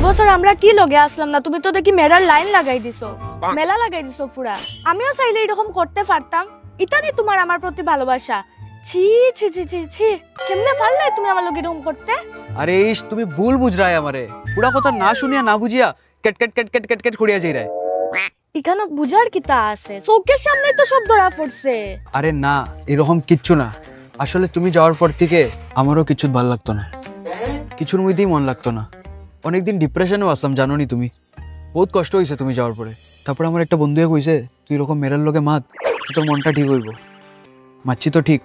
বছর আমরা কি লগে আসলাম না, তুমি তো দেখি মেলার লাইন লাগাই দিছো, মেলা লাগাই দিছো পুরা। আমিও চাইলে এরকম করতে পারতাম। ইতানি তোমার আমার প্রতি ভালোবাসা। ছি ছি ছি ছি ছি, কেমনে পারলে তুমি আমার লগে এরকম করতে? আরে ইস, তুমি ভুল বুঝ রায় আমারে। পুরা কথা না শুনিয়া না বুঝিয়া কেট কেট কেট কেট কেট কেট করিয়া যাই রায়। এখানে বুঝার কিতা আছে? চোখের সামনে তো সব ধরা পড়ছে। আরে না, এরকম কিচ্ছু না। আসলে তুমি যাওয়ার পর থেকে আমারও কিছু ভালো লাগতো না, কিছুর মধ্যেই মন লাগতো না। অনেকদিন ডিপ্রেশনেও আসলাম, জানো নি তুমি। বহুত কষ্ট হয়েছে তুমি যাওয়ার পরে। তারপরে আমার একটা বন্ধুয়ে কইছে, তুই এরকম মেরার লগে মাত, তোর মনটা ঠিক হইব। মাচ্ছি তো ঠিক,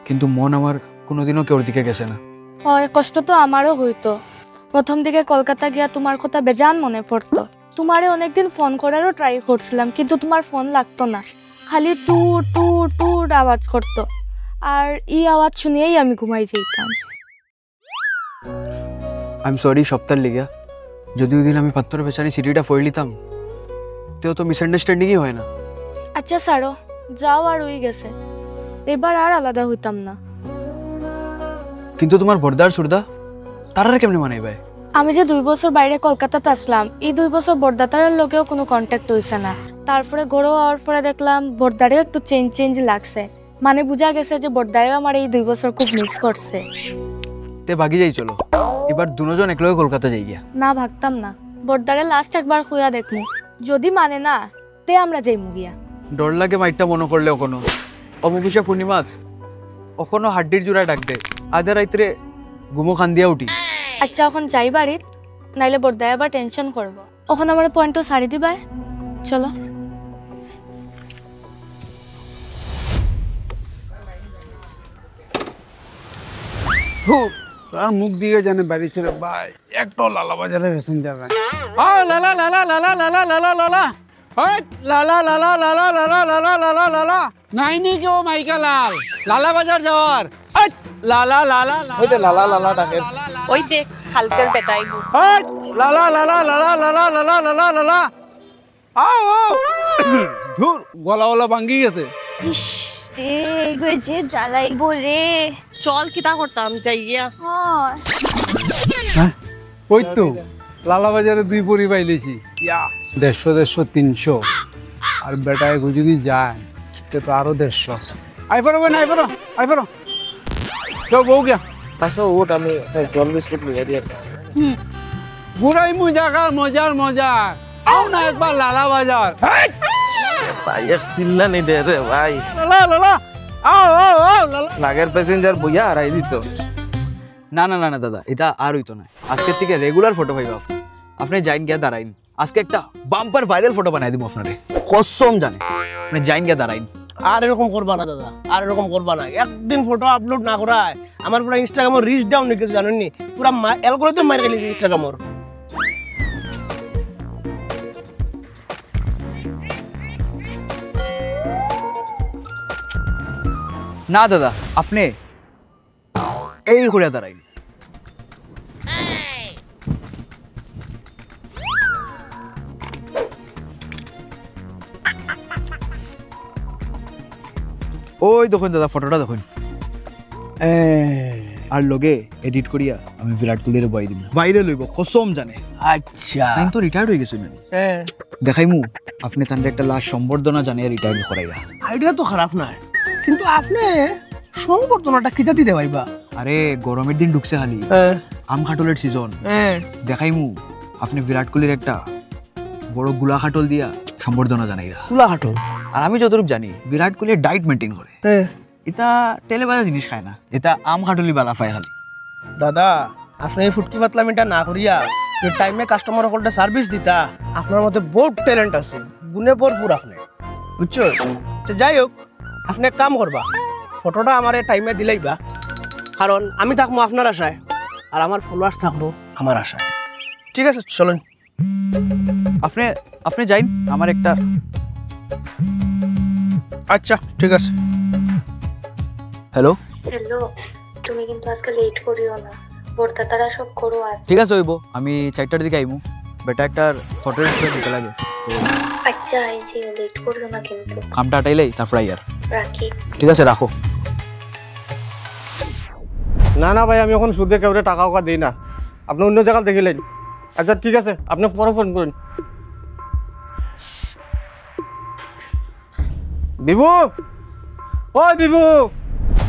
কিন্তু মন আমার কোনোদিনও কেউর দিকে গেছে না। হয়, কষ্ট তো আমারও হইতো। প্রথম দিকে কলকাতা গিয়া তোমার কথা বেজান মনে পড়তো। তোমারে অনেকদিন ফোন করারও ট্রাই করছিলাম, কিন্তু তোমার ফোন লাগতো না, খালি টুর টুর টুর আওয়াজ করতো। আর এই আওয়াজ শুনিয়েই আমি ঘুমাই যেতাম। আই এম সরি সপ্তাহের লিগা। যদি ওই দিন আমি পাত্তর পেছানি সিটিটা ফইর লিতাম, তেও তো মিসআন্ডারস্ট্যান্ডিংই হয় না। আচ্ছা ছাড়ো, যাও, আর হয়ে গেছে। এবার আর আলাদা হইতাম না। কিন্তু তোমার বর্দার সুরদা তারারে কেমনে মানাইবে? আমি যে 2 বছর বাইরে কলকাতাতে আসলাম, এই 2 বছর বর্দাতার লোকেও কোনো কন্ট্যাক্ট হইছে না। তারপরে গড়ো হওয়ার পরে দেখলাম বর্দারেও একটু চেঞ্জ লাগছে। মানে বুঝা গেছে যে বর্দারেও আমার এই 2 বছর খুব মিস করছে। তে ভাগি যাই চলো, এবার দুজন একলগে কলকাতা যাই গিয়া। না, ভাগতাম না। বর্দারে লাস্ট একবার খুঁয়া দেখমু, যদি মানে না তে আমরা যাইমু গিয়া। ডর লাগে মাইটটা মনে করলে ওখানো অমাবস্যা পূর্ণিমাত ওখানো হাড্ডির জোড়া ডাক দে, আধা রাইতে ঘুমো খান দিয়া উঠি। আচ্ছা এখন যাই বাড়িত, নাইলে বর্দায় আবার টেনশন করবো। ওখান আমার পয়েন্টও ছাড়ি দিবা। চলো। তার মুখ দিকে জানে বাড়ি ছেড়ে ভাই একটা লালা বাজারে প্যাসেঞ্জার নাই। লালা লালা লালা লালা লালা লালা লালা লালা লালা লালা লালা লালা লালা নাই নি কেউ মাইকা লাল লালা বাজার যাওয়ার। লালা লালা ওই যে লালা লালা ডাকে, ওই দেখ খালকের বেটাই গো। লালা লালা লালা লালা লালা লালা লালা ধুর গলা ভাঙ্গি গেছে। ইস রে, এগুলো যে জ্বালাইবো রে। চল কিতা করতাম যাইয়া। ওই তো লালা বাজারে 2 পরি পাইলেছি, 150 300 আর বেটায় যদি যায় তো আরো 150। আই পারো না, আই পারো কেউ বউ গিয়া পাশে ওট আমি জল বিস্কুট লিয়ে দিয়ে বুড়াই মজাকার মজার আও না একবার লালা বাজার। ভাই এক চিল্লা নেই দে রে ভাই, লালা লালা আও লালা লাগের প্যাসেঞ্জার বইয়া হারাই দিত। না না না না দাদা, এটা আর হইতো না। আজকের থেকে রেগুলার ফটো পাইবা আপনি যাইন গিয়া দাঁড়াইন। আজকে একটা বাম্পার ভাইরাল ফটো বানাই দিব আপনারে, কসম জানে। আপনি যাইন গিয়া দাঁড়াইন। আর এরকম করবা না দাদা, আর এরকম করবা না। একদিন ফটো আপলোড না করায় আমার পুরো ইনস্টাগ্রামের রিচ ডাউন হয়ে গেছে, জানেন নি? পুরো অ্যালগরিদম মার গেল ইনস্টাগ্রামের। না দাদা, আপনি এই করে দাঁড়াইন। ওই দেখুন দাদা, ফটোটা দেখুন। আর লগে এডিট করিয়া আমি বিরাট কোহলির বই দিব, বাইরে লইব, কসম জানে। আচ্ছা আমি তো রিটায়ার্ড হয়ে গেছি না, দেখাইমু আপনি তাহলে একটা লাস্ট সম্বর্ধনা জানিয়ে রিটায়ার্ড করাইয়া। আইডিয়া তো খারাপ না, কিন্তু আপনি সংবর্ধনাটা কিতা দিতে ভাইবা? আরে গরমের দিন ঢুকছে খালি, আম খাটলের সিজন। দেখাইমু আপনি বিরাট কোহলির একটা বড় গুলা খাটল দিয়া সম্বর্ধনা জানাইরা। গুলা খাটল? আর আমি যতটুকু জানি বিরাট কোহলি ডায়েট মেনটেন করে, এটা তেলে বাজা জিনিস খায় না, এটা আম খাটলি বালা পায় খালি। দাদা আপনি এই ফুটকি পাতলামিটা না করিয়া যে টাইমে কাস্টমার সকলটা সার্ভিস দিতা, আপনার মধ্যে বহুত ট্যালেন্ট আছে, গুণে ভরপুর আপনি, বুঝছো? যাই হোক, আপনি এক কাম করবা, ফটোটা আমার টাইমে দিলেইবা, কারণ আমি থাকবো আপনার আশায় আর আমার ফলোয়ার্স থাকবো আমার আশায়। ঠিক আছে চলুন। আপনি আপনি যাইন, আমার একটা। আচ্ছা ঠিক আছে। হ্যালো হ্যালো, তুমি কিন্তু আজকে লেট করিও না, বর্দাতারা সব করো আজ। ঠিক আছে হইব, আমি 4টার দিকে আইমু। বেটা একটার ফটো এডিট দিতে লাগে তো। আচ্ছা আইছি, লেট করিও না কিন্তু। কামটা আটাইলেই তারপর আইয়ার রাখি। ঠিক আছে, রাখো। না না ভাই, আমি এখন সুদে কেউ টাকা দিই না, আপনি অন্য জায়গা দেখিলেন। আচ্ছা ঠিক আছে, আপনি পরে ফোন করুন। বিভু, ওই বিভু,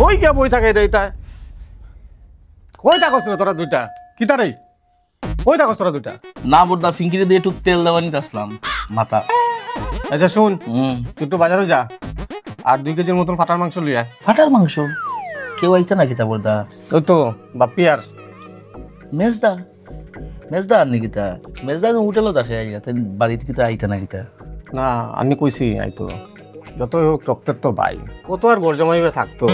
ওই কে বই থাকে রে তাই? কই থাকস না তোরা দুইটা? কি তারে? কই থাকস তোরা দুইটা? না বড়দা ফিঙ্কিরে দিয়ে একটু তেল দেওয়া নিতে আসলাম মাথা। আচ্ছা শুন, তুই তুই একটু বাজারে যা, আর 2 কেজির মতন ফাটার মাংস লই আয়। ফাটার মাংস কেউ আইতা নাকি তা বড়দা? ওই তো বাপ্পি আর মেজদা মেজদা আর নাকি তা? মেজদা হোটেলও দেখে আইতা বাড়িতে কি তা আইতা নাকি তা? না আমি কইছি আই তো, যতই হোক রক্তের তো ভাই, কত আর গরজমাইবে থাকতো।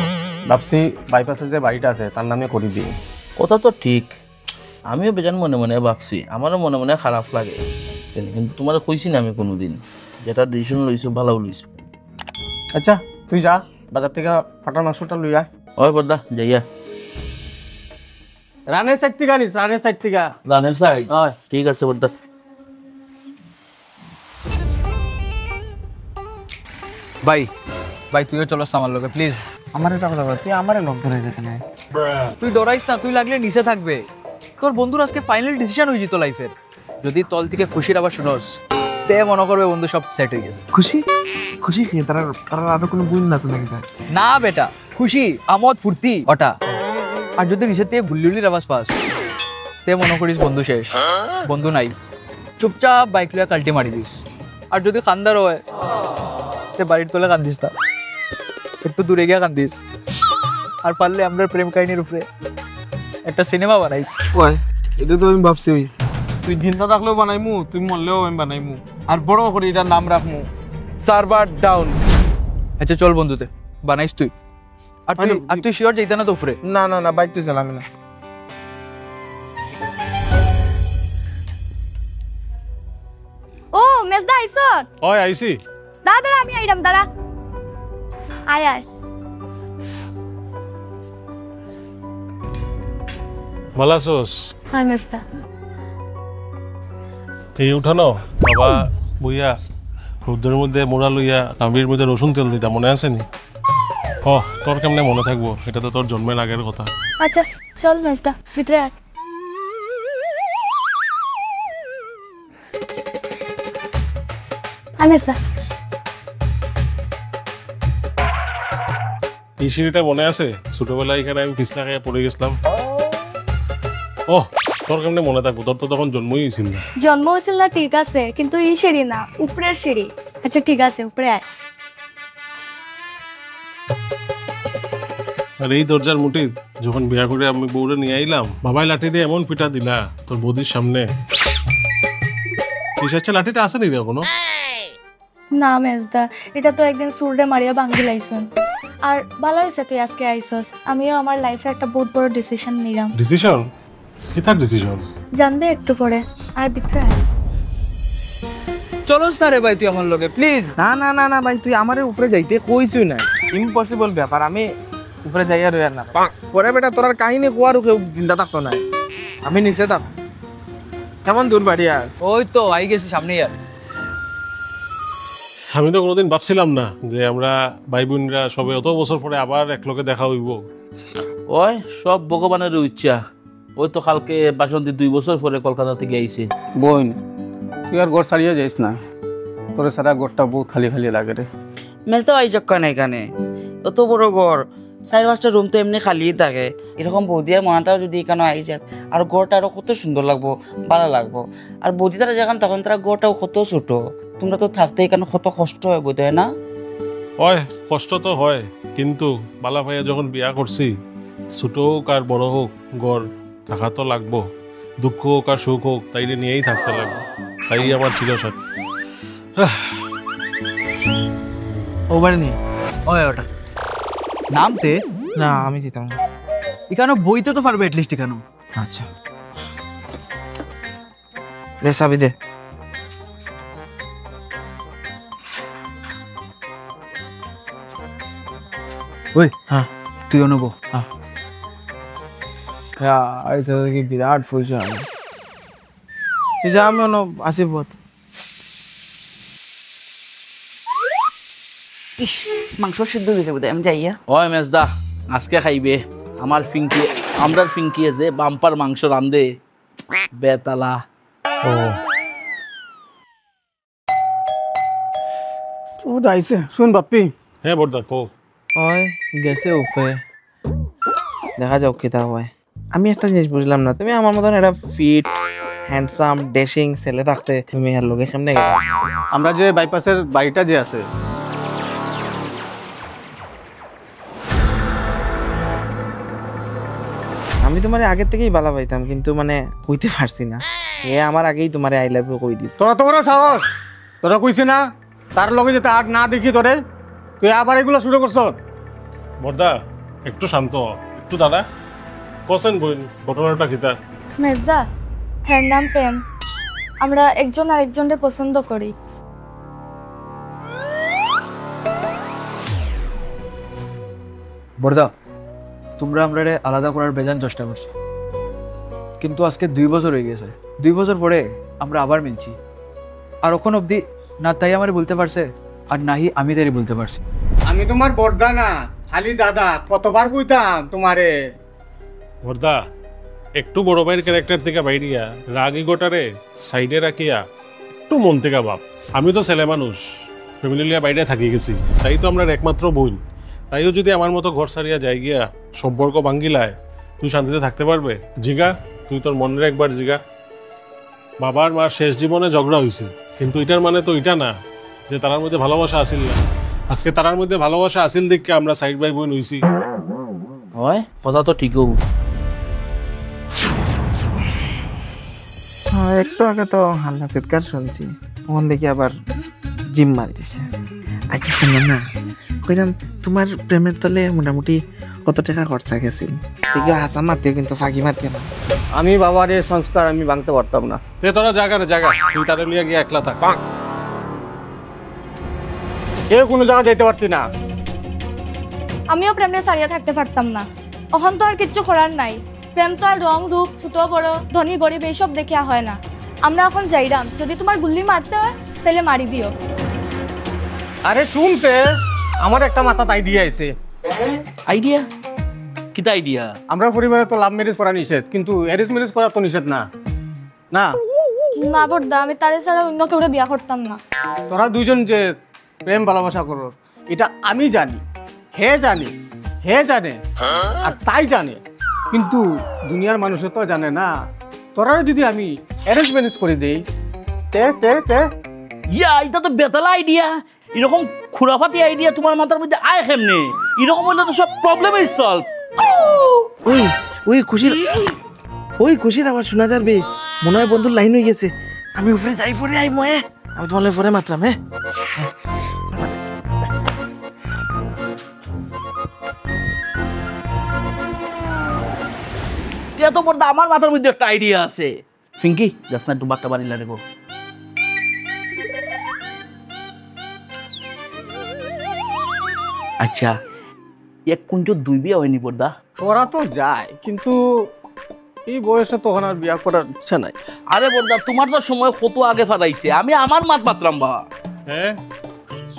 ভাবছি বাইপাসে যে বাড়িটা আছে তার নামে করে দিই। কথা তো ঠিক, আমিও বেজান মনে মনে ভাবছি, আমারও মনে মনে খারাপ লাগে, কিন্তু তোমার কইছি না আমি কোনোদিন, যেটা ডিসিশন লইছো ভালো লইছো। আচ্ছা তুই যা, বাজার থেকে ফাটার মাংসটা লই আয়। ওই বড়দা যাইয়া রানের সাইড থেকে আনিস, রানের সাইড থেকে। রানের সাইড? ঠিক আছে বড়দা। ভাই ভাই তুইও চলো আমার লগে প্লিজ। আমার এটা কথা বল, তুই আমারে নক ধরে যেখানে। তুই ডরাইস না, তুই লাগলে নিচে থাকবে। তোর বন্ধুর আজকে ফাইনাল ডিসিশন হয়ে যেত লাইফের। যদি তল থেকে খুশির আবার শুনোস, তে মনে করবে বন্ধু সব সেট হয়ে গেছে। খুশি খুশি কি তারা তারা আরো কোনো বুঝ না আছে নাকি? না বেটা, খুশি আমোদ ফুর্তি ওটা। আর যদি নিচে থেকে গুল্লির আওয়াজ পাস, তে মনে করিস বন্ধু শেষ, বন্ধু নাই। চুপচাপ বাইক লিয়া কাল্টি মারি দিস। আর যদি কান্দার হয়, তে বাড়ির তোলে কান্দিস না, একটু দূরে গিয়ে কান্দিস। আর পারলে আমরা প্রেম কাহিনীর উপরে একটা সিনেমা বানাইস। ওই এটা তো আমি ভাবছি, ওই তুই জিন্দা থাকলেও বানাইমু, তুই মরলেও আমি বানাইমু, আর বড় করে এটার নাম রাখমু সার্ভার ডাউন। আচ্ছা চল বন্ধুতে বানাইস তুই। আর তুই শিওর যাইতা না তো উপরে? না না না বাইক তুই চালাবি না। ও মেজদা আইসত? ওই আইছি। দাদা আমি আইরাম, দাঁড়া। আয় আয়। ভালো আছোস? হ্যাঁ মেজদা। এই উঠানো বাবা বইয়া রোদ্রের মধ্যে মোড়া লইয়া কামড়ির মধ্যে রসুন তেল দিতা, মনে আছে নি? তোর কেমনে মনে থাকবো, এটা তো তোর জন্মের আগের কথা। আচ্ছা চল মেজদা ভিতরে আয়। আয় মেজদা। এই সিঁড়িটা মনে আছে? ছোটবেলায় এখানে আমি পিছলা খেয়ে পড়ে গেছিলাম। তোর কেমনে মনে থাকবো, তোর তো তখন জন্মই হয়েছিল না। জন্ম হয়েছিল না ঠিক আছে, কিন্তু এই সিঁড়ি না, উপরের সিঁড়ি। আচ্ছা ঠিক আছে উপরে আয়। আর এই দরজার মুঠি যখন বিয়া করে আমি বউরে নিয়ে আইলাম, বাবাই লাঠি দিয়ে এমন পিটা দিলা তোর বৌদির সামনে। লাঠিটা আছে নি রে এখনো? না মেজদা, এটা তো একদিন সুরডে মারিয়া ভাঙ্গি লাইছুন। আর ভালো হয়েছে তুই আজকে আইসস, আমিও আমার লাইফে একটা বহুত বড় ডিসিশন নিলাম। ডিসিশন? কি তার ডিসিশন? জানবে একটু পরে। আর ভিতরে আয়। চলোস না রে ভাই তুই আমার লগে প্লিজ। না না না না ভাই তুই আমারে উপরে যাইতে কইছুই না, ইম্পসিবল ব্যাপার। আমি উপরে যাইয়া রইয়ার না পরে বেটা, তোর আর কাহিনী কোয়ারও কেউ চিন্তা থাকতো না, আমি নিচে থাক। কেমন দূর বাড়ি আর? ওই তো আই গেছি সামনেই। আর আমি তো কোনোদিন ভাবছিলাম না যে আমরা ভাই বোনরা সবে অত বছর পরে আবার একলগে দেখা হইব। ওই সব ভগবানের ইচ্ছা। ওই তো কালকে বাসন্তী 2 বছর পরে কলকাতা থেকে আইছে। বোন তুই আর ঘর ছাড়িয়ে যাইস না, তোর সারা ঘরটা বহুত খালি খালি লাগে রে। মেজদা আই চক্কা না এখানে, অত বড় ঘর, 4-5টা রুম তো এমনি খালি থাকে। এরকম বৌদিয়ার মনাটাও যদি এখানে আই যায়, আর ঘরটা আরো কত সুন্দর লাগবো, ভালো লাগবো। আর বৌদি তারা যখন তখন তারা ঘরটাও কত ছোট, তোমরা তো থাকতে এখানে কত কষ্ট হয় বোধ হয় না? হয় কষ্ট তো হয়, কিন্তু বালা ভাইয়া যখন বিয়া করছি, ছোট হোক আর বড় হোক ঘর থাকা তো লাগবো। দুঃখ হোক আর সুখ হোক তাইলে নিয়েই থাকতে লাগবে, তাই আমার চিরসাথী। ওভার নি ওই ওটা নামতে না আমি যেতাম না। এখানে বইতে তো পারবে এটলিস্ট এখানে। আচ্ছা রে চাবি দে। ওই হ্যাঁ তুইও নেবো। হ্যাঁ কি বিরাট ফুলছে আমি, এই যে আমি আসি পথ। মাংস সিদ্ধ হয়েছে বোধ হয়, আমি যাইয়া। ওই মেজদা আজকে খাইবে আমার ফিঙ্কি, আমরার ফিঙ্কি যে বাম্পার মাংস রান্ধে বেতালা। ও যাইছে শুন বাপ্পি হ্যাঁ বর্দা কো ওই গেছে উপরে দেখা যাক কিতা হয়। আমি একটা জিনিস বুঝলাম না, তুমি আমার মতন একটা ফিট হ্যান্ডসাম ড্যাশিং ছেলে থাকতে তুমি আর লোকে কেমনে গেল? আমরা যে বাইপাসের বাড়িটা যে আছে আমি তোমার আগের থেকেই ভালো পাইতাম, কিন্তু মানে কইতে পারছি না। এ আমার আগেই তোমার আই লাভ ইউ কই দিস। তোরা তো বড় সাহস, তোরা কইছি না তার লগে যেতে আর না দেখি তোরে, তুই আবার এগুলো শুরু করছ। বর্দা একটু শান্ত হ। একটু দাদা কোসেন বইন ঘটনাটা কিতা? মেজদা, হ্যার নাম প্রেম। আমরা একজন আরেকজনকে পছন্দ করি। বর্দা, তোমরা আমরা আলাদা করার বেজান চেষ্টা করছো, কিন্তু আজকে 2 বছর হয়ে গেছে। 2 বছর পরে আমরা আবার মিলছি। আর ওখান অবধি না তাই আমার বলতে পারছে, আর নাহি আমি তাই বলতে পারছি। আমি তোমার বড়দা না, খালি দাদা। কতবার কইতাম তোমারে। বর্দা একটু বড় ভাইয়ের ক্যারেক্টার থেকে বাইরিয়া রাগি গোটারে সাইডে রাখিয়া একটু মন থেকে ভাব। আমি তো ছেলে মানুষ, ফ্যামিলি লিয়া বাইরে থাকি গেছি, তাই তো আমরা একমাত্র বোন। তাইও যদি আমার মতো ঘর সারিয়া যাই গিয়া সম্পর্ক ভাঙ্গিলায়, তুই শান্তিতে থাকতে পারবে? জিগা, তুই তোর মনের একবার জিগা। বাবার মার শেষ জীবনে ঝগড়া হয়েছে, কিন্তু এটার মানে তো এটা না যে তার মধ্যে ভালোবাসা আসিল না। আজকে তার মধ্যে ভালোবাসা আসিল দেখে আমরা সাইড বাই বোন হইছি। হয় কথা তো ঠিকও। একটু আগে তো হাল্লা চিৎকার শুনছি, ওখান দেখি আবার জিম মারি দিছে। আচ্ছা শুনো না, কইলাম তোমার প্রেমের তলে মোটামুটি কত টাকা খরচা গেছিল? দেখি হাসা মারতেও কিন্তু ফাঁকি মারতে না। আমি বাবার এই সংস্কার আমি ভাঙতে পারতাম না। তে তোরা জায়গা রে জায়গা, তুই তারে লিয়া গিয়া একলা থাক। কেউ কোনো জায়গা যেতে পারতি না। আমিও প্রেমে সারিয়া থাকতে পারতাম না। এখন তো আর কিচ্ছু করার নাই। প্রেম তো আর রং রূপ, ছোট বড়, ধনী গরিব এইসব দেখিয়া হয় না। আমরা এখন যাইরাম, যদি তোমার গুল্লি মারতে হয় তাহলে মারি দিও। আরে শুনতে, আমার একটা মাথাত আইডিয়া আছে। আইডিয়া? কিতা আইডিয়া? আমরা পরিবারে তো লাভ ম্যারেজ করা নিষেধ, কিন্তু অ্যারেঞ্জ ম্যারেজ করা তো নিষেধ না। না না বড়দা, আমি তারে ছাড়া অন্য কেউ বিয়া করতাম না। তোরা দুজন যে প্রেম ভালোবাসা করো, এটা আমি জানি, হে জানে, হে জানে, আর তাই জানে, কিন্তু দুনিয়ার মানুষে তো জানে না। তোরা যদি আমি অ্যারেঞ্জ ম্যারেজ করে দেই, তে তে তে ইয়া, এটা তো বেতালা আইডিয়া। এরকম খুরাফাতি আইডিয়া তোমার মাথার মধ্যে আয় কেমনে? এরকম হলে তো সব প্রবলেমই সলভ। ওই ওই খুশির আবার শোনা যাবে, মনে হয় বন্ধুর লাইন হয়ে গেছে। আমি উপরে যাই, পরে আই ময়ে, আমি তোমার পরে মাত্রাম। হ্যাঁ এত বড় আমার মাথার মধ্যে একটা আইডিয়া আছে। ফিঙ্কি যাস না, একটু বাট্টা বাড়ি লাগে। আচ্ছা, এক কুঞ্জ 2 বিয়া হয়নি পর্দা? তোরা তো যায়, কিন্তু এই বয়সে তখন আর বিয়া করার ইচ্ছা নাই। আরে বর্দা, তোমার তো সময় কত আগে ফাটাইছে, আমি আমার মাত মাত্রাম বা। হ্যাঁ,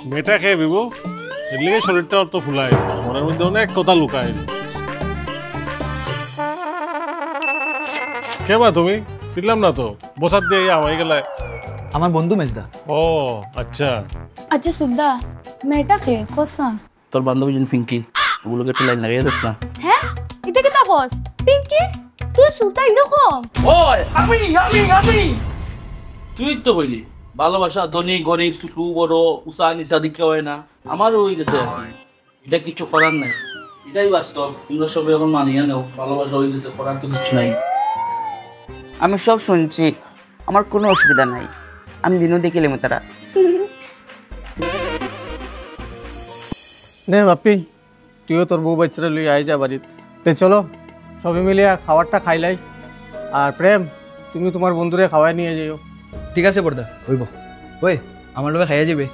মেয়েটা খেয়ে বিবো, এর লিগে শরীরটা অত ফুলায়, মনের মধ্যে অনেক কথা লুকায়। কে বা তুমি? ছিলাম না তো, বসাত দিয়ে আমায় গেলে। আমার বন্ধু মেজদা। ও আচ্ছা। আচ্ছা সুদ্দা, মেয়েটা কে কোস না? তোর বান্ধবী জন ফিঙ্কি, ওগুলোকে একটু লাইন লাগিয়ে দিস না। হ্যাঁ, এটা কি তা বস? পিঙ্কি, তুই সুতা এরকম? ওই আমি তুই তো কইলি ভালোবাসা ধনী গরিব ছোট বড় উঁচা নিচা দিকে হয় না, আমারও হয়ে গেছে। এটা কিছু করার নাই, এটাই বাস্তব। তোমরা সবাই এখন মানিয়ে নাও, ভালোবাসা হয়ে গেছে, করার তো কিছু নাই। আমি সব শুনছি, আমার কোনো অসুবিধা নাই। আমি দিনও দেখিলাম তারা। নে বাপ্পি, তুইও তোর বউ বাচ্চারা লই আই যা বাড়িত। তে চলো সবাই মিলে খাবারটা খাইলাই। আর প্রেম, তুমি তোমার বন্ধুরে খাওয়াই নিয়ে যাইও। ঠিক আছে বর্দা, হইব। ওই আমার লোকে খাইয়া যাবে।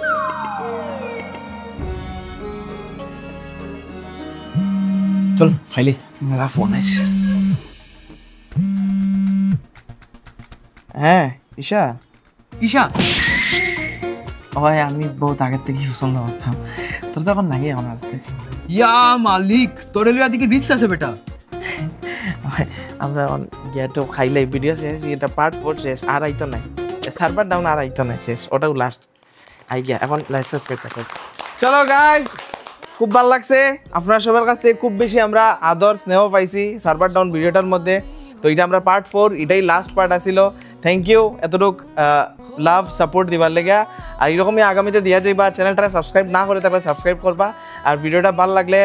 চল খাইলি। মেরা ফোন আছে। হ্যাঁ ঈশা। ঈশা? হয়, আমি বহুত আগের থেকেই পছন্দ করতাম, তোর তো এখন নাই আমার কাছে। ইয়া মালিক, তোর লিয়া দিকে রিক্স আছে বেটা। আমরা গিয়াটো খাইলাই ভিডিও শেষ এটা পার্ট 4 শেষ আর আইতো নাই সার্ভার ডাউন আর আইতো নাই শেষ ওটাও লাস্ট আই গিয়া এখন লাইসেন্স করতে হবে চলো গাইস খুব ভালো লাগছে আপনারা সবার কাছ থেকে খুব বেশি আমরা আদর স্নেহ পাইছি সার্ভার ডাউন ভিডিওটার মধ্যে তো এটা আমরা পার্ট 4 এটাই লাস্ট পার্ট আছিল থ্যাংক ইউ এতটুক লাভ সাপোর্ট দিবার লেগা আর এরকমই আগামীতে দিয়া যাইবা চ্যানেলটা সাবস্ক্রাইব না করে থাকলে সাবস্ক্রাইব করবা আর ভিডিওটা ভালো লাগলে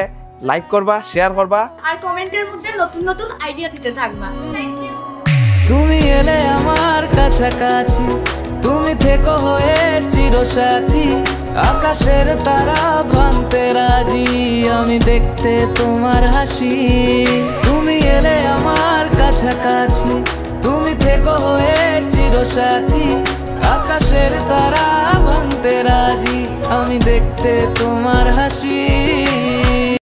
লাইক করবা শেয়ার করবা আর কমেন্টের মধ্যে নতুন নতুন আইডিয়া দিতে থাকবা থ্যাংক ইউ তুমি এলে আমার কাছাকাছি তুমি থেকো হয়ে চিরসাথী আকাশের তারা ভাঙতে রাজি আমি দেখতে তোমার হাসি তুমি এলে আমার কাছাকাছি তুমি থেকো হয়ে চিরসাথী আকাশের তারা ভাঙতে রাজি আমি দেখতে তোমার হাসি